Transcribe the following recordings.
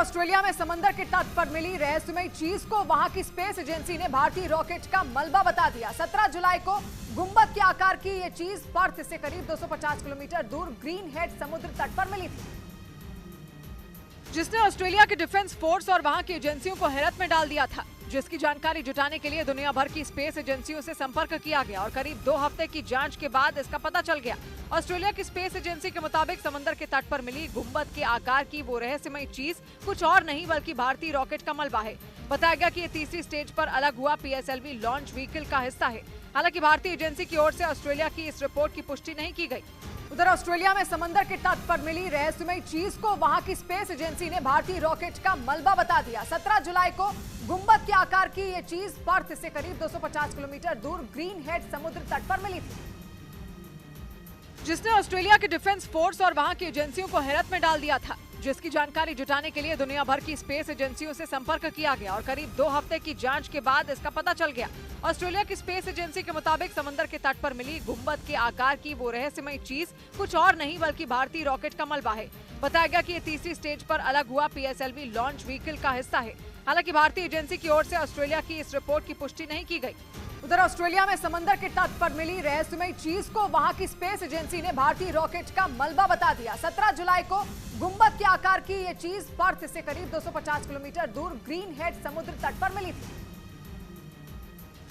Australia में समंदर के तट पर मिली रहस्यमयी चीज को वहां की स्पेस एजेंसी ने भारतीय रॉकेट का मलबा बता दिया। 17 जुलाई को गुंबद के आकार की यह चीज पर्थ से करीब 250 किलोमीटर दूर ग्रीन हेड समुद्र तट पर मिली थी, जिसने ऑस्ट्रेलिया के डिफेंस फोर्स और वहां की एजेंसियों को हैरत में डाल दिया था। जिसकी जानकारी जुटाने के लिए दुनिया भर की स्पेस एजेंसियों से संपर्क किया गया और करीब 2 हफ्ते की जांच के बाद इसका पता चल गया। ऑस्ट्रेलिया की स्पेस एजेंसी के मुताबिक समंदर के तट पर मिली गुंबद के आकार की वो रहस्यमयी चीज कुछ और नहीं बल्कि भारतीय रॉकेट का मलबा है। बताया गया कि ये तीसरी स्टेज पर अलग हुआ PSLV लॉन्च व्हीकल का हिस्सा है। हालांकि भारतीय एजेंसी की ओर से ऑस्ट्रेलिया की इस रिपोर्ट की पुष्टि नहीं की गई। उधर ऑस्ट्रेलिया में समंदर के तट पर मिली रहस्यमयी चीज को वहां की स्पेस एजेंसी ने भारतीय रॉकेट का मलबा बता दिया। 17 जुलाई को गुंबद के आकार की यह चीज पर्थ से करीब 250 किलोमीटर दूर ग्रीन हेड समुद्र तट पर मिली थी, जिसने ऑस्ट्रेलिया के डिफेंस फोर्स और वहां की एजेंसियों को हैरत में डाल दिया था। जिसकी जानकारी जुटाने के लिए दुनिया भर की स्पेस एजेंसियों से संपर्क किया गया और करीब 2 हफ्ते की जांच के बाद इसका पता चल गया। ऑस्ट्रेलिया की स्पेस एजेंसी के मुताबिक समंदर के तट पर मिली गुंबद के आकार की वो रहस्यमयी चीज कुछ और नहीं बल्कि भारतीय रॉकेट का मलबा है। बताया गया कि ये तीसरी स्टेज पर अलग हुआ PSLV लॉन्च व्हीकल का हिस्सा है। हालांकि भारतीय एजेंसी की ओर से ऑस्ट्रेलिया की इस रिपोर्ट की पुष्टि नहीं की गई। उधर ऑस्ट्रेलिया में समंदर के तट पर मिली रहस्यमयी चीज को वहां की स्पेस एजेंसी ने भारतीय रॉकेट का मलबा बता दिया। 17 जुलाई को गुंबद के आकार की यह चीज पर्थ से करीब 250 किलोमीटर दूर ग्रीन हेड समुद्र तट पर मिली थी,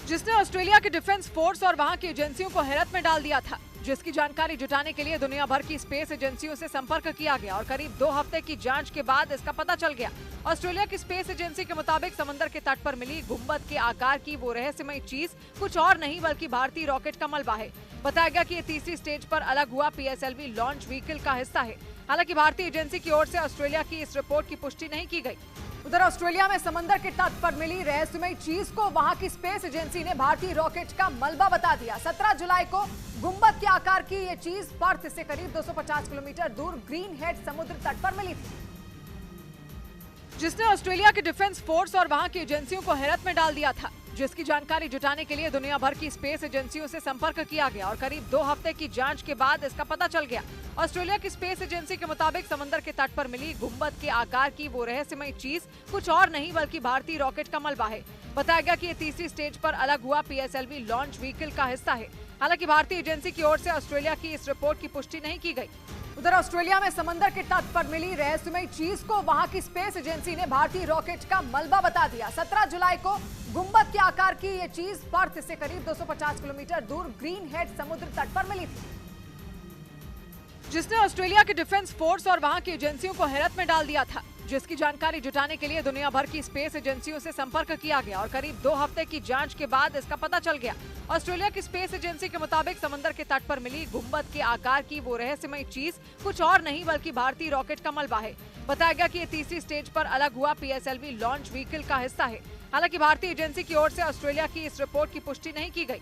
जिसने ऑस्ट्रेलिया के डिफेंस फोर्स और वहां की एजेंसियों को हैरत में डाल दिया था। जिसकी जानकारी जुटाने के लिए दुनिया भर की स्पेस एजेंसियों से संपर्क किया गया और करीब 2 हफ्ते की जांच के बाद इसका पता चल गया। ऑस्ट्रेलिया की स्पेस एजेंसी के मुताबिक समंदर के तट पर मिली गुंबद के आकार की वो रहस्यमयी चीज कुछ और नहीं बल्कि भारतीय रॉकेट का मलबा है। बताया गया कि ये तीसरी स्टेज पर अलग हुआ PSLV लॉन्च व्हीकल का हिस्सा है। हालांकि भारतीय एजेंसी की ओर से ऑस्ट्रेलिया की इस रिपोर्ट की पुष्टि नहीं की गई। उधर ऑस्ट्रेलिया में समंदर के तट पर मिली रहस्यमयी चीज को वहां की स्पेस एजेंसी ने भारतीय रॉकेट का मलबा बता दिया। 17 जुलाई को गुंबद के आकार की यह चीज पर्थ से करीब 250 किलोमीटर दूर ग्रीन हेड समुद्र तट पर मिली थी, जिसने ऑस्ट्रेलिया के डिफेंस फोर्स और वहां की एजेंसियों को हैरत में डाल दिया था। जिसकी जानकारी जुटाने के लिए दुनिया भर की स्पेस एजेंसियों से संपर्क किया गया और करीब 2 हफ्ते की जांच के बाद इसका पता चल गया। ऑस्ट्रेलिया की स्पेस एजेंसी के मुताबिक समंदर के तट पर मिली गुंबद के आकार की वो रहस्यमयी चीज कुछ और नहीं बल्कि भारतीय रॉकेट का मलबा है। बताया गया कि ये तीसरी स्टेज पर अलग हुआ PSLV लॉन्च व्हीकल का हिस्सा है। हालांकि भारतीय एजेंसी की ओर से ऑस्ट्रेलिया की इस रिपोर्ट की पुष्टि नहीं की गई। उधर ऑस्ट्रेलिया में समंदर के तट पर मिली रहस्यमयी चीज को वहां की स्पेस एजेंसी ने भारतीय रॉकेट का मलबा बता दिया। 17 जुलाई को गुंबद के आकार की यह चीज पर्थ से करीब 250 किलोमीटर दूर ग्रीन हेड समुद्र तट पर मिली थी, जिसने ऑस्ट्रेलिया के डिफेंस फोर्स और वहां की एजेंसियों को हैरत में डाल दिया था। जिसकी जानकारी जुटाने के लिए दुनिया भर की स्पेस एजेंसियों से संपर्क किया गया और करीब 2 हफ्ते की जांच के बाद इसका पता चल गया। ऑस्ट्रेलिया की स्पेस एजेंसी के मुताबिक समंदर के तट पर मिली गुंबद के आकार की वो रहस्यमयी चीज कुछ और नहीं बल्कि भारतीय रॉकेट का मलबा है। बताया गया कि ये तीसरी स्टेज पर अलग हुआ PSLV लॉन्च व्हीकल का हिस्सा है। हालांकि भारतीय एजेंसी की ओर से ऑस्ट्रेलिया की इस रिपोर्ट की पुष्टि नहीं की गई।